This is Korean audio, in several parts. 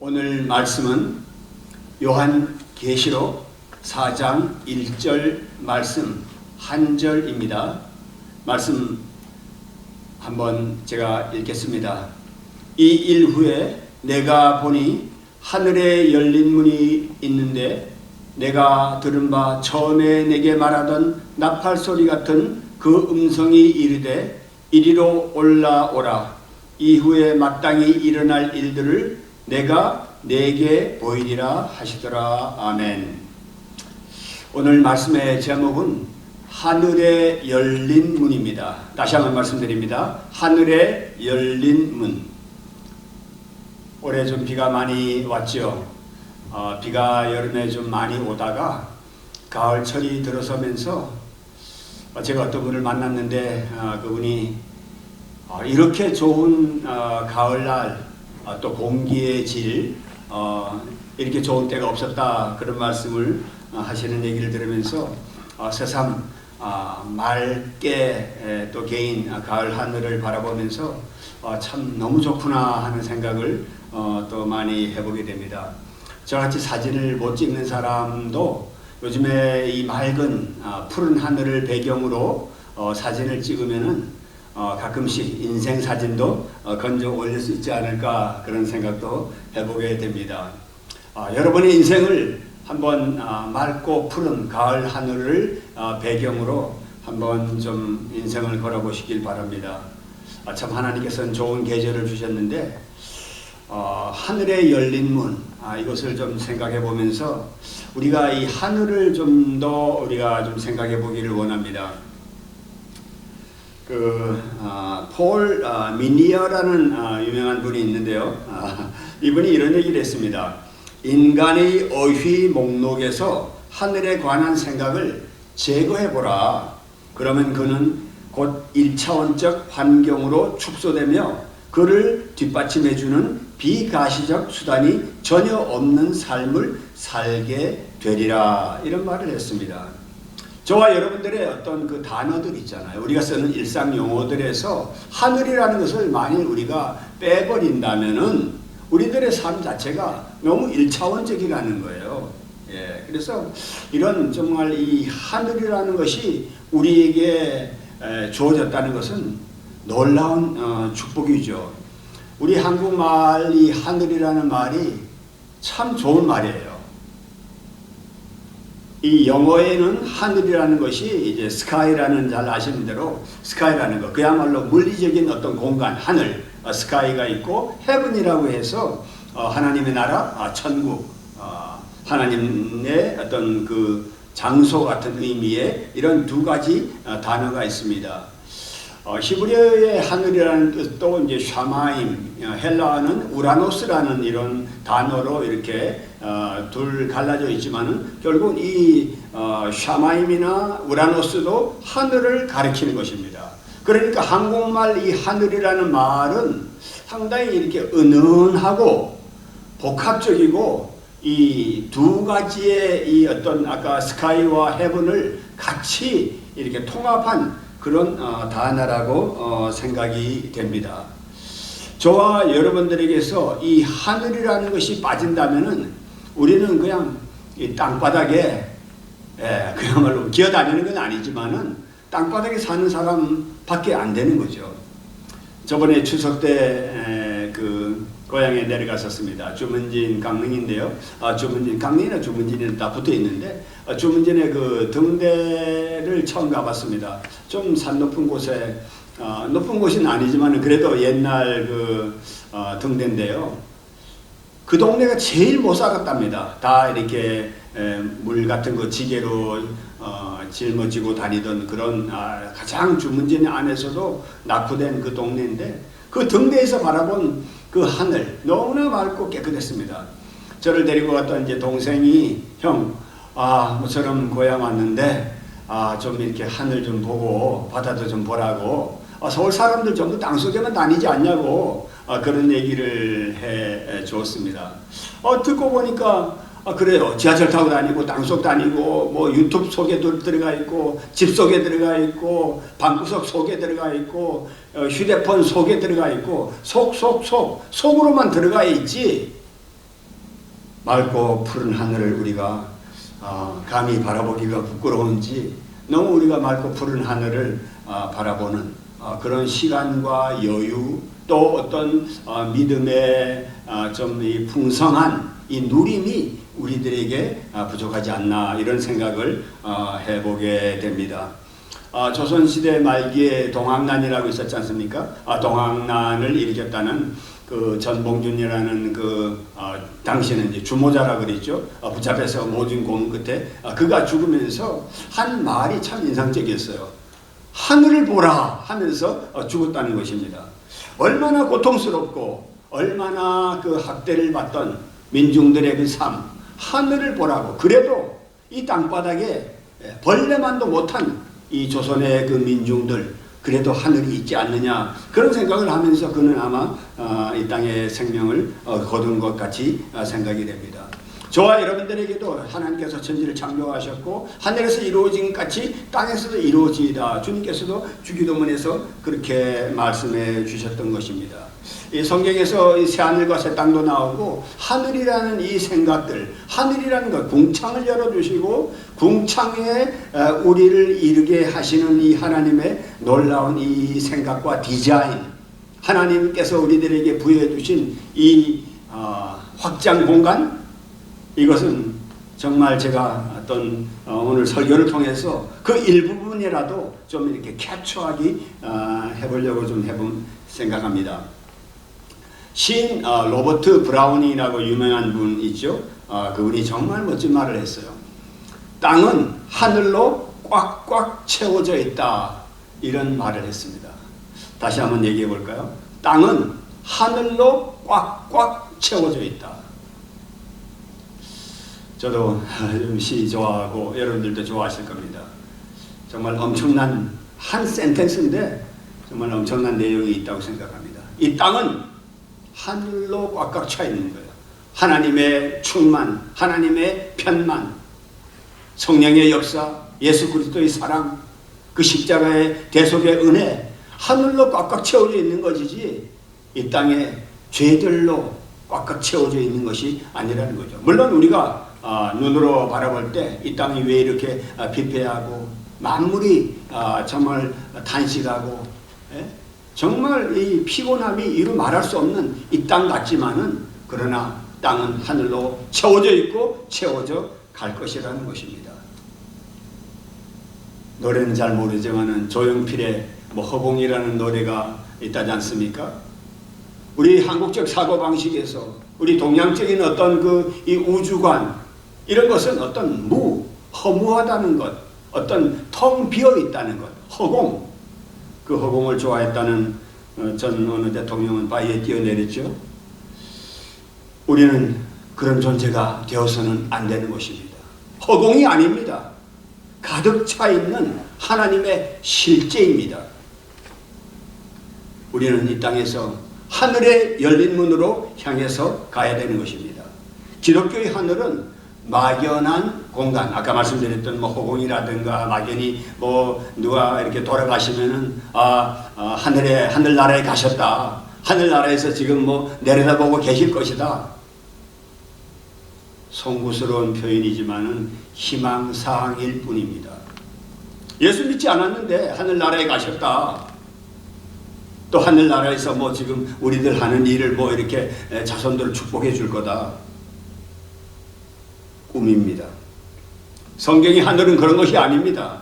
오늘 말씀은 요한계시록 4장 1절 말씀 한 절입니다. 말씀 한번 제가 읽겠습니다. 이 일 후에 내가 보니 하늘에 열린 문이 있는데 내가 들은 바 처음에 내게 말하던 나팔 소리 같은 그 음성이 이르되 이리로 올라오라. 이후에 마땅히 일어날 일들을 내가 내게 보이리라 하시더라. 아멘. 오늘 말씀의 제목은 하늘에 열린 문입니다. 다시 한번 말씀드립니다. 하늘에 열린 문. 올해 좀 비가 많이 왔죠. 비가 여름에 좀 많이 오다가 가을철이 들어서면서 제가 어떤 분을 만났는데 그분이 이렇게 좋은 가을날 또 공기의 질 이렇게 좋은 때가 없었다 그런 말씀을 하시는 얘기를 들으면서 새삼 맑게 또 개인 가을 하늘을 바라보면서 참 너무 좋구나 하는 생각을 또 많이 해보게 됩니다. 저같이 사진을 못 찍는 사람도 요즘에 이 맑은 푸른 하늘을 배경으로 사진을 찍으면은 가끔씩 인생 사진도 건져 올릴 수 있지 않을까 그런 생각도 해보게 됩니다. 여러분의 인생을 한번 맑고 푸른 가을 하늘을 배경으로 한번 좀 인생을 걸어보시길 바랍니다. 참 하나님께서는 좋은 계절을 주셨는데 하늘에 열린 문 이것을 좀 생각해 보면서 우리가 이 하늘을 좀 더 우리가 좀 생각해 보기를 원합니다. 폴 미니어라는 유명한 분이 있는데요. 이분이 이런 얘기를 했습니다. 인간의 어휘 목록에서 하늘에 관한 생각을 제거해보라. 그러면 그는 곧 1차원적 환경으로 축소되며 그를 뒷받침해주는 비가시적 수단이 전혀 없는 삶을 살게 되리라. 이런 말을 했습니다. 저와 여러분들의 어떤 그 단어들 있잖아요. 우리가 쓰는 일상 용어들에서 하늘이라는 것을 만일 우리가 빼버린다면은 우리들의 삶 자체가 너무 1차원적이라는 거예요. 예, 그래서 이런 정말 이 하늘이라는 것이 우리에게 주어졌다는 것은 놀라운 축복이죠. 우리 한국말 이 하늘이라는 말이 참 좋은 말이에요. 이 영어에는 하늘이라는 것이 이제 스카이라는 잘 아시는 대로 스카이라는 거 그야말로 물리적인 어떤 공간 하늘 스카이가 있고 헤븐이라고 해서 하나님의 나라 천국 하나님의 어떤 그 장소 같은 의미의 이런 두 가지 단어가 있습니다. 히브리어의 하늘이라는 뜻도 이제 샤마임, 헬라어는 우라노스라는 이런 단어로 이렇게 둘 갈라져 있지만은 결국 이 샤마임이나 우라노스도 하늘을 가리키는 것입니다. 그러니까 한국말 이 하늘이라는 말은 상당히 이렇게 은은하고 복합적이고 이 두 가지의 이 어떤 아까 스카이와 헤븐을 같이 이렇게 통합한 그런 단어라고 생각이 됩니다. 저와 여러분들에게서 이 하늘이라는 것이 빠진다면은 우리는 그냥 이 땅바닥에 그야말로 기어다니는 건 아니지만은 땅바닥에 사는 사람밖에 안 되는 거죠. 저번에 추석 때 그 고향에 내려갔었습니다. 주문진 강릉인데요. 주문진 강릉이나 주문진이 다 붙어 있는데 주문진의 그 등대를 처음 가봤습니다. 좀 산 높은 곳에 높은 곳은 아니지만 그래도 옛날 그 등대인데요. 그 동네가 제일 못 살았답니다. 다 이렇게 물 같은 거 지게로 짊어지고 다니던 그런 가장 주문진 안에서도 낙후된 그 동네인데 그 등대에서 바라본 그 하늘 너무나 맑고 깨끗했습니다. 저를 데리고 갔던 이제 동생이 형 모처럼 고향 왔는데 좀 이렇게 하늘 좀 보고 바다도 좀 보라고 서울 사람들 전부 땅속에만 다니지 않냐고 그런 얘기를 해 주었습니다. 듣고 보니까 그래요. 지하철 타고 다니고 땅속 다니고 뭐 유튜브 속에 들어가 있고 집 속에 들어가 있고 방구석 속에 들어가 있고 휴대폰 속에 들어가 있고 속으로만 들어가 있지 맑고 푸른 하늘을 우리가 감히 바라보기가 부끄러운지 너무 우리가 맑고 푸른 하늘을 바라보는 그런 시간과 여유 또 어떤 믿음의 좀 이 풍성한 이 누림이 우리들에게 부족하지 않나 이런 생각을 해보게 됩니다. 조선시대 말기에 동학난이라고 있었지 않습니까? 동학난을 일으켰다는 그 전봉준이라는 당시에는 이제 주모자라 그랬죠. 붙잡혀서 모진 고문 끝에 그가 죽으면서 한 말이 참 인상적이었어요. 하늘을 보라 하면서 죽었다는 것입니다. 얼마나 고통스럽고 얼마나 그 학대를 받던 민중들의 그 삶, 하늘을 보라고. 그래도 이 땅바닥에 벌레만도 못한 이 조선의 그 민중들, 그래도 하늘이 있지 않느냐 그런 생각을 하면서 그는 아마 이 땅의 생명을 거둔 것 같이 생각이 됩니다. 저와 여러분들에게도 하나님께서 천지를 창조하셨고 하늘에서 이루어진 같이 땅에서도 이루어지이다. 주님께서도 주기도문에서 그렇게 말씀해 주셨던 것입니다. 이 성경에서 이 새하늘과 새 땅도 나오고 하늘이라는 이 생각들, 하늘이라는 것, 궁창을 열어주시고 궁창에 우리를 이르게 하시는 이 하나님의 놀라운 이 생각과 디자인, 하나님께서 우리들에게 부여해 주신 이 확장 공간, 이것은 정말 제가 어떤 오늘 설교를 통해서 그 일부분이라도 좀 이렇게 캡처하기 해보려고 좀 생각합니다. 시인 로버트 브라운이라고 유명한 분 있죠. 그분이 정말 멋진 말을 했어요. 땅은 하늘로 꽉꽉 채워져 있다. 이런 말을 했습니다. 다시 한번 얘기해 볼까요? 땅은 하늘로 꽉꽉 채워져 있다. 저도 시 좋아하고 여러분들도 좋아하실 겁니다. 정말 엄청난 한 센텐스인데 정말 엄청난 내용이 있다고 생각합니다. 이 땅은 하늘로 꽉꽉 차 있는 거예요. 하나님의 충만, 하나님의 편만, 성령의 역사, 예수 그리스도의 사랑, 그 십자가의 대속의 은혜, 하늘로 꽉꽉 채워져 있는 것이지 이 땅에 죄들로 꽉꽉 채워져 있는 것이 아니라는 거죠. 물론 우리가 눈으로 바라볼 때 이 땅이 왜 이렇게 비폐하고 만물이 정말 단식하고 정말 이 피곤함이 이루 말할 수 없는 이 땅 같지만은 그러나 땅은 하늘로 채워져 있고 채워져 갈 것이라는 것입니다. 노래는 잘 모르지만은 조용필의 허공이라는 노래가 있다지 않습니까? 우리 한국적 사고방식에서 우리 동양적인 어떤 이 우주관 이런 것은 어떤 허무하다는 것, 어떤 텅 비어 있다는 것, 허공. 그 허공을 좋아했다는 전 어느 대통령은 바위에 뛰어내렸죠. 우리는 그런 존재가 되어서는 안 되는 것입니다. 허공이 아닙니다. 가득 차 있는 하나님의 실제입니다. 우리는 이 땅에서 하늘의 열린 문으로 향해서 가야 되는 것입니다. 기독교의 하늘은 막연한 공간, 아까 말씀드렸던 허공이라든가 막연히 누가 이렇게 돌아가시면은 하늘나라에 가셨다. 하늘나라에서 지금 내려다보고 계실 것이다. 송구스러운 표현이지만은 희망사항일 뿐입니다. 예수 믿지 않았는데 하늘나라에 가셨다. 또 하늘나라에서 지금 우리들 하는 일을 이렇게 자손들을 축복해 줄 거다. 꿈입니다. 성경의 하늘은 그런 것이 아닙니다.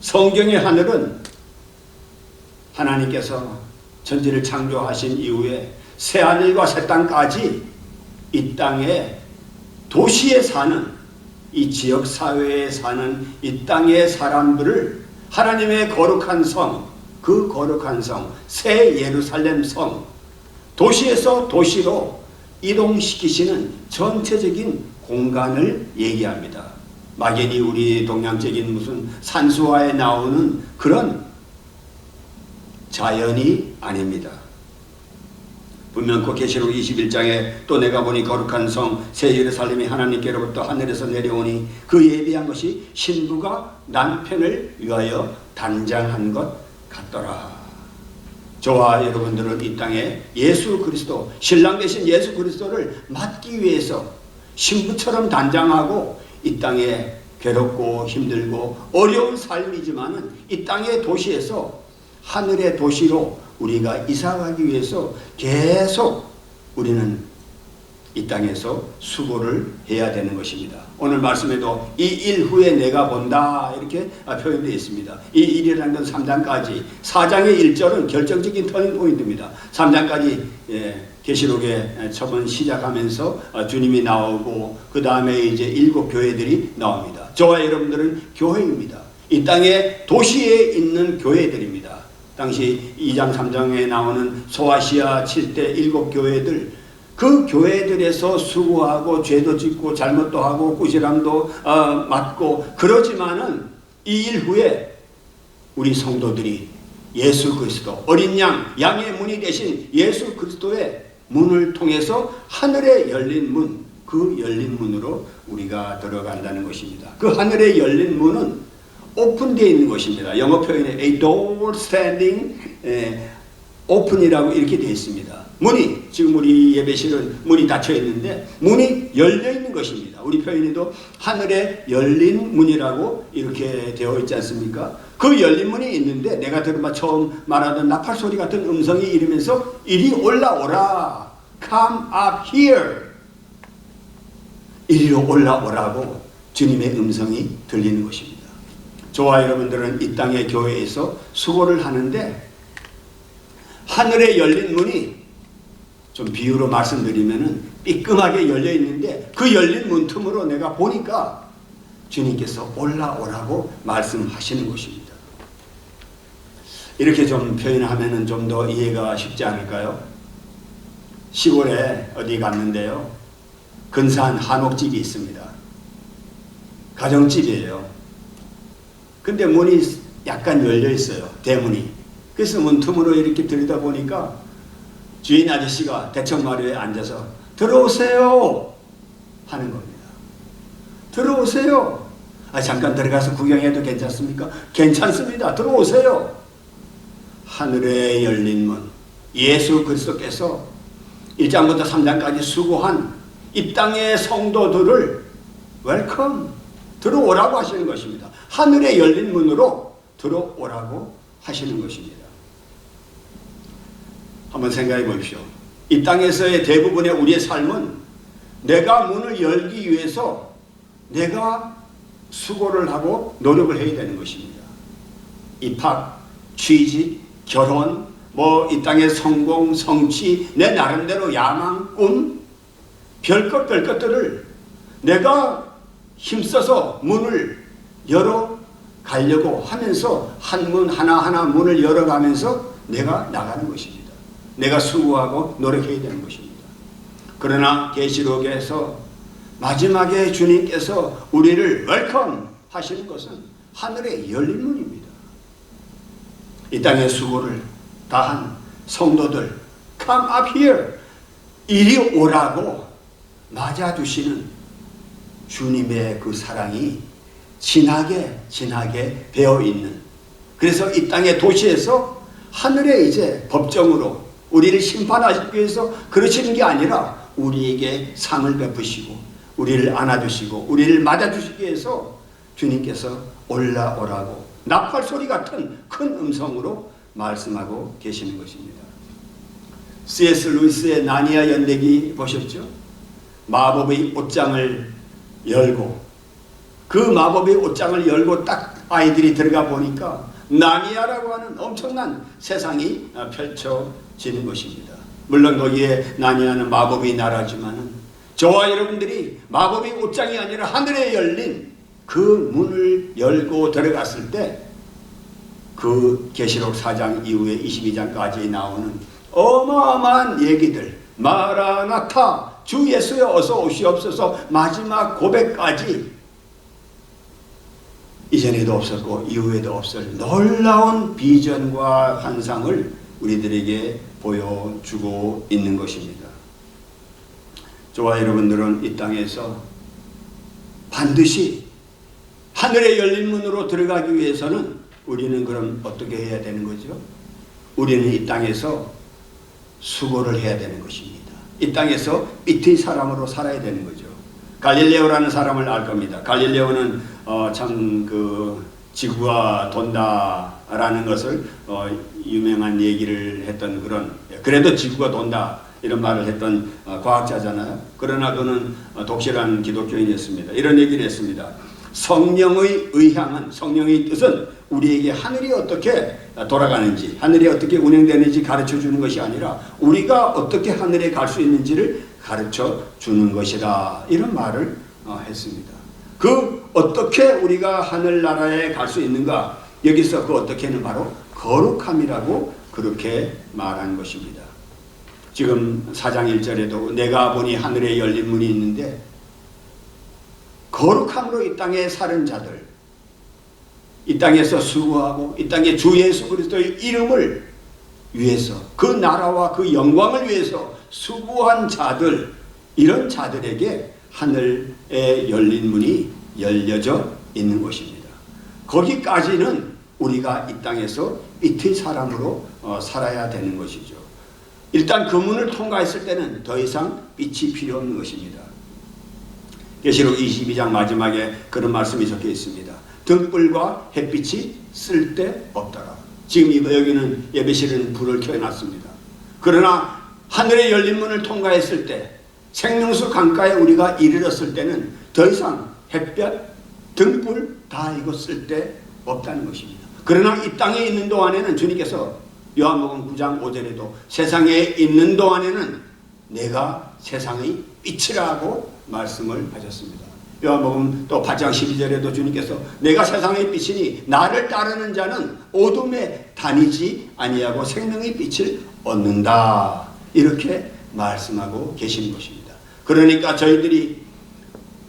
성경의 하늘은 하나님께서 천지를 창조하신 이후에 새하늘과 새 땅까지 이 땅에 도시에 사는 이 지역사회에 사는 이 땅의 사람들을 하나님의 거룩한 성, 그 거룩한 성, 새 예루살렘 성, 도시에서 도시로 이동시키시는 전체적인 공간을 얘기합니다. 막연히 우리 동양적인 무슨 산수화에 나오는 그런 자연이 아닙니다. 분명 그 계시록 21장에 또 내가 보니 거룩한 성 새 예루살렘이 하나님께로부터 하늘에서 내려오니 그 예비한 것이 신부가 남편을 위하여 단장한 것 같더라. 저와 여러분들은 이 땅에 예수 그리스도, 신랑 되신 예수 그리스도를 맞기 위해서 신부처럼 단장하고 이 땅에 괴롭고 힘들고 어려운 삶이지만은 이 땅의 도시에서 하늘의 도시로 우리가 이사가기 위해서 계속 우리는 이 땅에서 수고를 해야 되는 것입니다. 오늘 말씀에도 이 일 후에 내가 본다 이렇게 표현되어 있습니다. 이 일이라는 건 3장까지 4장의 1절은 결정적인 터닝 포인트입니다. 3장까지 계시록에 처음 시작하면서 주님이 나오고 그 다음에 이제 7 교회들이 나옵니다. 저와 여러분들은 교회입니다. 이 땅의 도시에 있는 교회들입니다. 당시 2장 3장에 나오는 소아시아 7대 7 교회들, 그 교회들에서 수고하고 죄도 짓고 잘못도 하고 꾸지람도 맞고 그러지만은 이 일 후에 우리 성도들이 예수 그리스도 어린 양의 문이 되신 예수 그리스도의 문을 통해서 하늘에 열린 문, 그 열린 문으로 우리가 들어간다는 것입니다. 그 하늘에 열린 문은 오픈되어 있는 것입니다. 영어 표현에 a door standing open이라고 이렇게 되어 있습니다. 문이, 지금 우리 예배실은 문이 닫혀 있는데 문이 열려 있는 것입니다. 우리 표현에도 하늘에 열린 문이라고 이렇게 되어 있지 않습니까? 그 열린 문이 있는데 내가 처음 말하던 나팔 소리 같은 음성이 이러면서 이리 올라오라, come up here, 이리로 올라오라고 주님의 음성이 들리는 것입니다. 저와 여러분들은 이 땅의 교회에서 수고를 하는데 하늘에 열린 문이 좀 비유로 말씀드리면은 삐끔하게 열려 있는데 그 열린 문 틈으로 내가 보니까 주님께서 올라오라고 말씀하시는 것입니다. 이렇게 좀 표현하면은 좀 더 이해가 쉽지 않을까요? 시골에 어디 갔는데요. 근사한 한옥집이 있습니다. 가정집이에요. 근데 문이 약간 열려 있어요. 대문이. 그래서 문 틈으로 이렇게 들여다보니까 주인 아저씨가 대청마루에 앉아서 들어오세요 하는 겁니다. 들어오세요. 잠깐 들어가서 구경해도 괜찮습니까? 괜찮습니다. 들어오세요. 하늘에 열린 문, 예수 그리스도께서 1장부터 3장까지 수고한 이 땅의 성도들을 웰컴, 들어오라고 하시는 것입니다. 하늘에 열린 문으로 들어오라고 하시는 것입니다. 한번 생각해 보십시오. 이 땅에서의 대부분의 우리의 삶은 내가 문을 열기 위해서 내가 수고를 하고 노력을 해야 되는 것입니다. 입학, 취직, 결혼, 이 땅의 성공, 성취, 내 나름대로 야망, 꿈, 별것 별것들을 내가 힘써서 문을 열어 가려고 하면서 한 문 하나하나 문을 열어가면서 내가 나가는 것입니다. 내가 수고하고 노력해야 되는 것입니다. 그러나 계시록에서 마지막에 주님께서 우리를 웰컴 하시는 것은 하늘에 열린 문입니다. 이 땅의 수고를 다한 성도들 come up here, 이리 오라고 맞아주시는 주님의 그 사랑이 진하게 배어있는, 그래서 이 땅의 도시에서 하늘에 이제 법정으로 우리를 심판하시기 위해서 그러시는 게 아니라 우리에게 상을 베푸시고 우리를 안아주시고 우리를 맞아주시기 위해서 주님께서 올라오라고 나팔 소리 같은 큰 음성으로 말씀하고 계시는 것입니다. C.S. 루이스의 나니아 연대기 보셨죠? 마법의 옷장을 열고 그 마법의 옷장을 열고 딱 아이들이 들어가 보니까 나니아라고 하는 엄청난 세상이 펼쳐지는 것입니다. 물론 거기에 나니아는 마법의 나라지만은 저와 여러분들이 마법의 옷장이 아니라 하늘에 열린 그 문을 열고 들어갔을 때 그 계시록 4장 이후에 22장까지 나오는 어마어마한 얘기들, 마라나타, 주 예수여 어서 오시옵소서, 마지막 고백까지 이전에도 없었고 이후에도 없을 놀라운 비전과 환상을 우리들에게 보여주고 있는 것입니다. 저와 여러분들은 이 땅에서 반드시 하늘에 열린 문으로 들어가기 위해서는 우리는 그럼 어떻게 해야 되는 거죠? 우리는 이 땅에서 수고를 해야 되는 것입니다. 이 땅에서 밑의 사람으로 살아야 되는 거죠. 갈릴레오라는 사람을 알 겁니다. 갈릴레오는 참 그 지구가 돈다라는 것을 유명한 얘기를 했던 그런, 그래도 지구가 돈다 이런 말을 했던 과학자잖아요. 그러나 그는 독실한 기독교인이었습니다. 이런 얘기를 했습니다. 성령의 의향은, 성령의 뜻은 우리에게 하늘이 어떻게 돌아가는지, 하늘이 어떻게 운행되는지 가르쳐 주는 것이 아니라 우리가 어떻게 하늘에 갈 수 있는지를 가르쳐 주는 것이다. 이런 말을 했습니다. 그 어떻게 우리가 하늘나라에 갈 수 있는가, 여기서 그 어떻게는 바로 거룩함이라고 그렇게 말한 것입니다. 지금 4장 1절에도 내가 보니 하늘에 열린 문이 있는데 거룩함으로 이 땅에 사는 자들, 이 땅에서 수고하고 이 땅에 주 예수 그리스도의 이름을 위해서, 그 나라와 그 영광을 위해서 수고한 자들, 이런 자들에게 하늘에 열린 문이 열려져 있는 것입니다. 거기까지는 우리가 이 땅에서 이틀 사람으로 살아야 되는 것이죠. 일단 그 문을 통과했을 때는 더 이상 빛이 필요 없는 것입니다. 계시록 22장 마지막에 그런 말씀이 적혀 있습니다. 등불과 햇빛이 쓸데없더라. 지금 여기는 예배실은 불을 켜놨습니다. 그러나 하늘에 열린 문을 통과했을 때, 생명수 강가에 우리가 이르렀을 때는 더 이상 햇볕, 등불 다 이거 쓸데없다는 것입니다. 그러나 이 땅에 있는 동안에는 주님께서 요한복음 9장 5절에도 세상에 있는 동안에는 내가 세상의 빛이라고 말씀을 하셨습니다. 요한복음 또 8장 12절에도 주님께서 내가 세상의 빛이니 나를 따르는 자는 어둠에 다니지 아니하고 생명의 빛을 얻는다, 이렇게 말씀하고 계신 것입니다. 그러니까 저희들이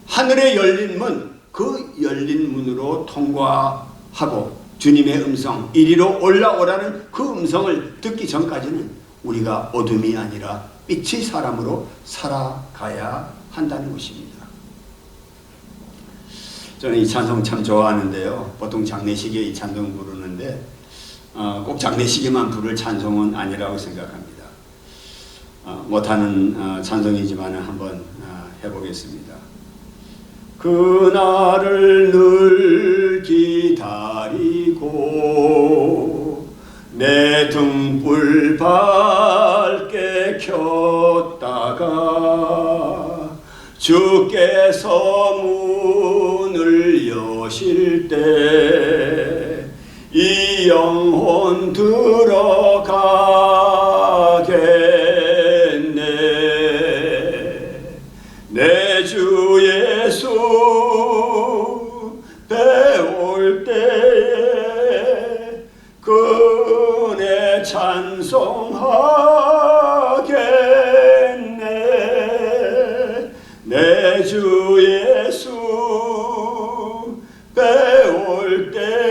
하늘에 열린 문, 그 열린 문으로 통과하고 주님의 음성, 이리로 올라오라는 그 음성을 듣기 전까지는 우리가 어둠이 아니라 빛의 사람으로 살아가야 한다는 것입니다. 저는 이 찬송 참 좋아하는데요. 보통 장례식에 이 찬송 부르는데 꼭 장례식에만 부를 찬송은 아니라고 생각합니다. 못하는 찬송이지만 한번 해보겠습니다. 그날을 늘 기다리고 내 등불 밝게 켰다가 주께서 문을 여실 때 이 영혼 들어가겠네. 내 주 예수 배울 때에 그네 찬송하겠네. 내 주 예수 배울 때에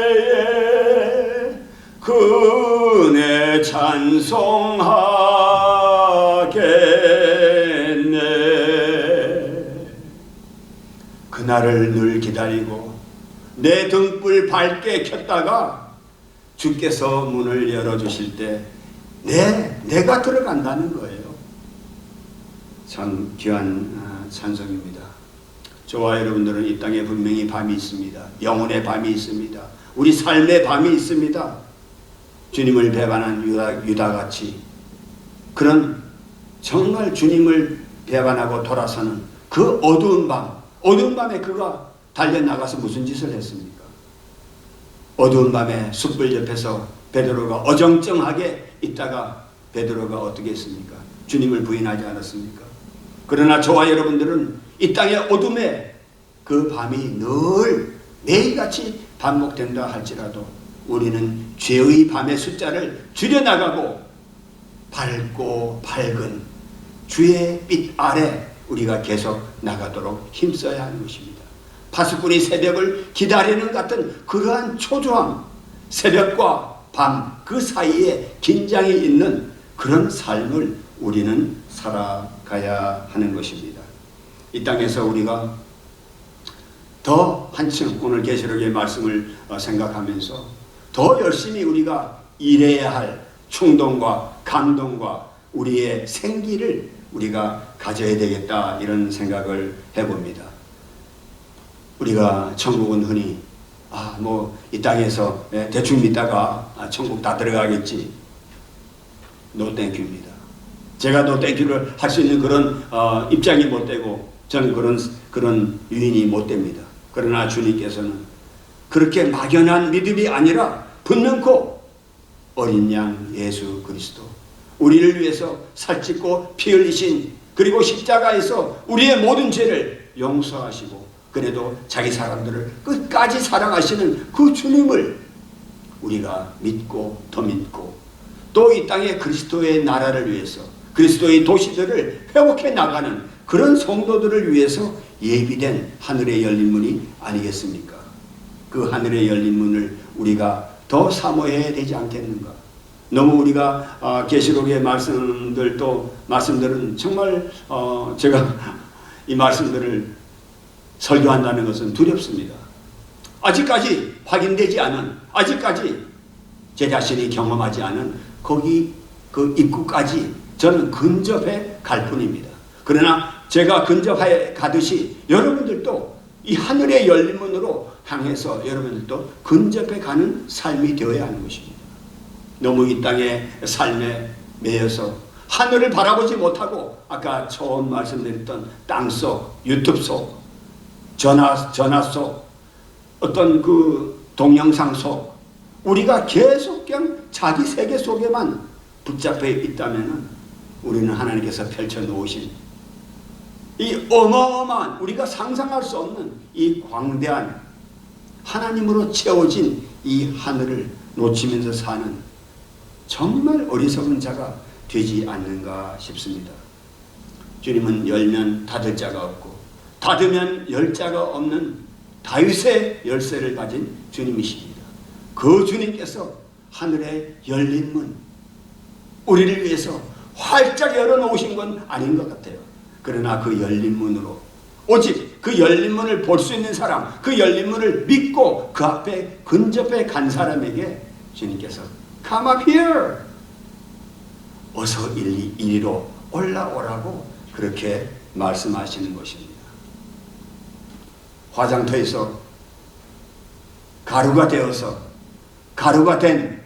그네 찬송하겠네. 그날을 늘 기다리고 내 등불 밝게 켰다가 주께서 문을 열어주실 때 내가 들어간다는 거예요. 참 귀한 찬송입니다. 저와 여러분들은 이 땅에 분명히 밤이 있습니다. 영혼의 밤이 있습니다. 우리 삶의 밤이 있습니다. 주님을 배반한 유다같이 그런 정말 주님을 배반하고 돌아서는 그 어두운 밤에 그가 달려나가서 무슨 짓을 했습니까? 어두운 밤에 숯불 옆에서 베드로가 어정쩡하게 있다가 베드로가 어떻게 했습니까? 주님을 부인하지 않았습니까? 그러나 저와 여러분들은 이 땅의 어둠에 그 밤이 늘 매일같이 반복된다 할지라도 우리는 죄의 밤의 숫자를 줄여나가고 밝고 밝은 주의 빛 아래 우리가 계속 나가도록 힘써야 하는 것입니다. 파수꾼이 새벽을 기다리는 같은 그러한 초조함, 새벽과 밤 그 사이에 긴장이 있는 그런 삶을 우리는 살아가야 하는 것입니다. 이 땅에서 우리가 더 한층 오늘 계시록의 말씀을 생각하면서 더 열심히 우리가 일해야 할 충동과 감동과 우리의 생기를 우리가 가져야 되겠다, 이런 생각을 해봅니다. 우리가 천국은 흔히 이 땅에서 대충 믿다가 천국 다 들어가겠지. 노 땡큐입니다. 제가 노 땡큐를 할 수 있는 그런 입장이 못 되고 저는 그런 유인이 못 됩니다. 그러나 주님께서는 그렇게 막연한 믿음이 아니라 분명코 어린 양 예수 그리스도, 우리를 위해서 살찌고 피 흘리신, 그리고 십자가에서 우리의 모든 죄를 용서하시고 그래도 자기 사람들을 끝까지 사랑하시는 그 주님을 우리가 믿고 더 믿고, 또 이 땅에 그리스도의 나라를 위해서, 그리스도의 도시들을 회복해 나가는 그런 성도들을 위해서 예비된 하늘의 열린 문이 아니겠습니까? 그 하늘의 열린 문을 우리가 더 사모해야 되지 않겠는가? 너무 우리가 계시록의 말씀들은 정말 제가 이 말씀들을 설교한다는 것은 두렵습니다. 아직까지 확인되지 않은, 아직까지 제 자신이 경험하지 않은 거기 그 입구까지 저는 근접해 갈 뿐입니다. 그러나 제가 근접해 가듯이 여러분들도 이 하늘의 열린 문으로 향해서 여러분들도 근접해 가는 삶이 되어야 하는 것입니다. 너무 이 땅의 삶에 매여서 하늘을 바라보지 못하고 아까 처음 말씀드렸던 땅속, 유튜브 속, 전화 속, 어떤 그 동영상 속 우리가 계속 그냥 자기 세계 속에만 붙잡혀 있다면 우리는 하나님께서 펼쳐놓으신 이 어마어마한, 우리가 상상할 수 없는 이 광대한 하나님으로 채워진 이 하늘을 놓치면서 사는 정말 어리석은 자가 되지 않는가 싶습니다. 주님은 열면 닫을 자가 없고 닫으면 열 자가 없는 다윗의 열쇠를 가진 주님이십니다. 그 주님께서 하늘의 열린 문, 우리를 위해서 활짝 열어놓으신 건 아닌 것 같아요. 그러나 그 열린 문으로, 오직 그 열린 문을 볼 수 있는 사람, 그 열린 문을 믿고 그 앞에 근접해 간 사람에게 주님께서 Come up here, 어서 이리로 올라오라고 그렇게 말씀하시는 것입니다. 화장터에서 가루가 되어서 가루가 된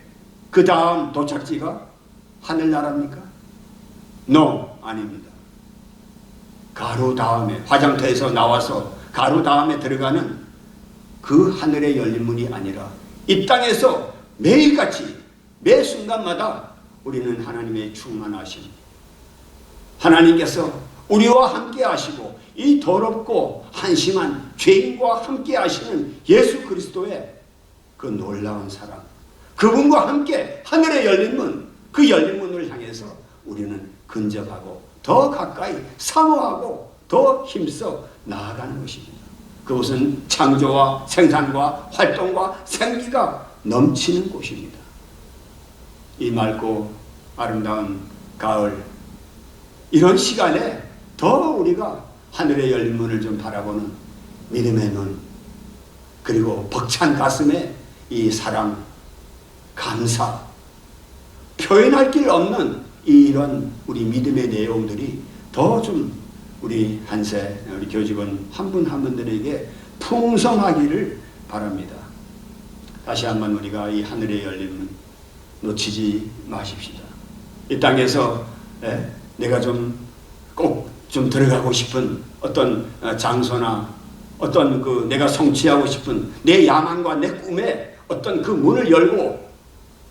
그 다음 도착지가 하늘나라입니까? No, 아닙니다. 가루 다음에, 화장터에서 나와서 가루 다음에 들어가는 그 하늘의 열린 문이 아니라 이 땅에서 매일같이 매 순간마다 우리는 하나님의 충만하심, 하나님께서 우리와 함께 하시고 이 더럽고 한심한 죄인과 함께 하시는 예수 그리스도의 그 놀라운 사랑, 그분과 함께 하늘의 열린 문, 그 열린 문을 향해서 우리는 근접하고 더 가까이 사모하고 더 힘써 나아가는 것입니다. 그것은 창조와 생산과 활동과 생기가 넘치는 곳입니다. 이 맑고 아름다운 가을, 이런 시간에 더 우리가 하늘의 열린 문을 좀 바라보는 믿음의 눈, 그리고 벅찬 가슴에 이 사랑, 감사, 표현할 길 없는 이런 우리 믿음의 내용들이 더 좀 우리 한세, 우리 교직원 한 분 한 분들에게 풍성하기를 바랍니다. 다시 한번 우리가 이 하늘의 열린 문 놓치지 마십시다. 이 땅에서 내가 꼭 좀 들어가고 싶은 어떤 장소나 어떤 그 내가 성취하고 싶은 내 야망과 내 꿈에 어떤 그 문을 열고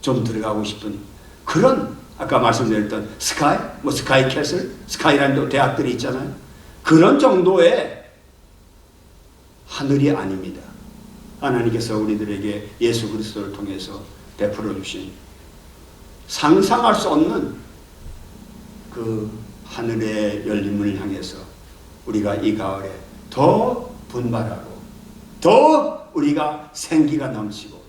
좀 들어가고 싶은 그런, 아까 말씀드렸던 스카이 캐슬, 스카이라는 대학들이 있잖아요. 그런 정도의 하늘이 아닙니다. 하나님께서 우리들에게 예수 그리스도를 통해서 베풀어 주신 상상할 수 없는 그 하늘의 열린 문을 향해서 우리가 이 가을에 더 분발하고 더 우리가 생기가 넘치고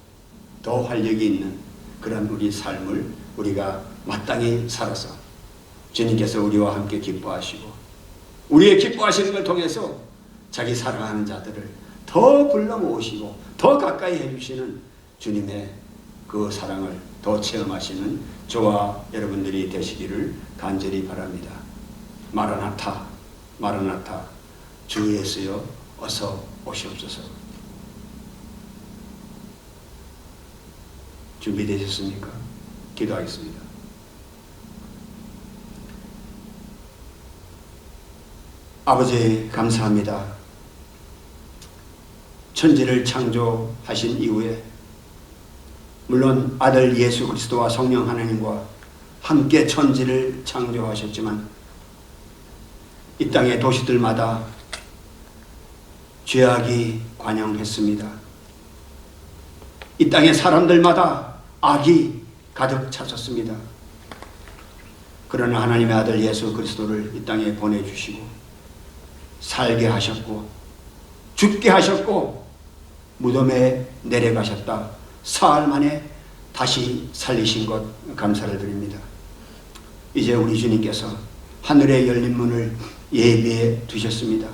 더 활력이 있는 그런 우리 삶을 우리가 마땅히 살아서 주님께서 우리와 함께 기뻐하시고 우리의 기뻐하시는 걸 통해서 자기 사랑하는 자들을 더 불러 모으시고 더 가까이 해주시는 주님의 그 사랑을 더 체험하시는 저와 여러분들이 되시기를 간절히 바랍니다. 마라나타, 마라나타, 주 예수여 어서 오시옵소서. 준비되셨습니까? 기도하겠습니다. 아버지 감사합니다. 천지를 창조하신 이후에 물론 아들 예수 그리스도와 성령 하나님과 함께 천지를 창조하셨지만 이 땅의 도시들마다 죄악이 관영했습니다. 이 땅의 사람들마다 악이 가득 찼었습니다. 그러나 하나님의 아들 예수 그리스도를 이 땅에 보내주시고 살게 하셨고 죽게 하셨고 무덤에 내려가셨다. 사흘 만에 다시 살리신 것 감사를 드립니다. 이제 우리 주님께서 하늘의 열린 문을 예비해 두셨습니다.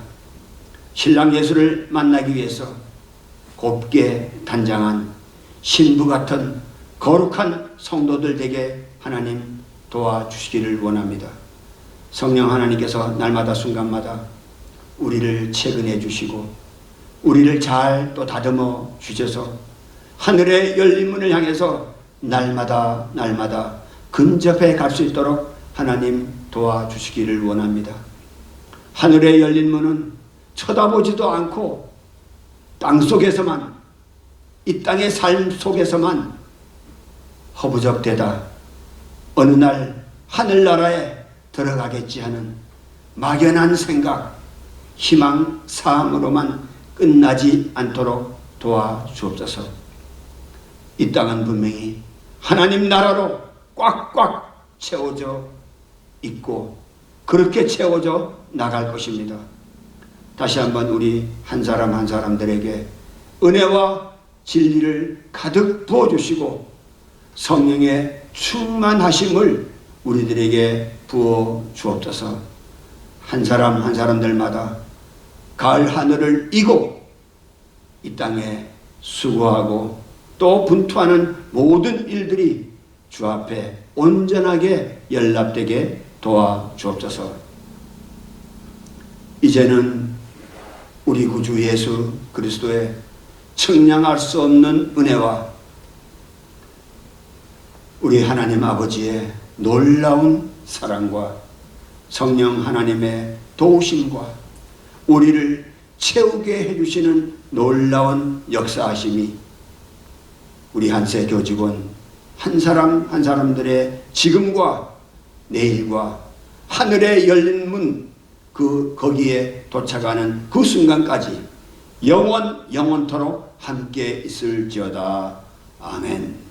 신랑 예수를 만나기 위해서 곱게 단장한 신부 같은 거룩한 성도들 되게 하나님 도와주시기를 원합니다. 성령 하나님께서 날마다 순간마다 우리를 채근해 주시고 우리를 잘 또 다듬어 주셔서 하늘의 열린 문을 향해서 날마다 근접해 갈 수 있도록 하나님 도와주시기를 원합니다. 하늘의 열린 문은 쳐다보지도 않고 땅속에서만, 이 땅의 삶 속에서만 허부적대다 어느 날 하늘나라에 들어가겠지 하는 막연한 생각, 희망 사항으로만 끝나지 않도록 도와주옵소서. 이 땅은 분명히 하나님 나라로 꽉꽉 채워져 있고 그렇게 채워져 나갈 것입니다. 다시 한번 우리 한 사람 한 사람들에게 은혜와 진리를 가득 부어주시고 성령의 충만하심을 우리들에게 부어 주옵소서. 한 사람 한 사람들마다 가을 하늘을 이고 이 땅에 수고하고 또 분투하는 모든 일들이 주 앞에 온전하게 연락되게 도와주옵소서. 이제는 우리 구주 예수 그리스도의 측량할 수 없는 은혜와 우리 하나님 아버지의 놀라운 사랑과 성령 하나님의 도우심과 우리를 채우게 해주시는 놀라운 역사하심이 우리 한세 교직원 한 사람 한 사람들의 지금과 내일과 하늘의 열린 문 거기에 도착하는 그 순간까지 영원토록 함께 있을지어다. 아멘.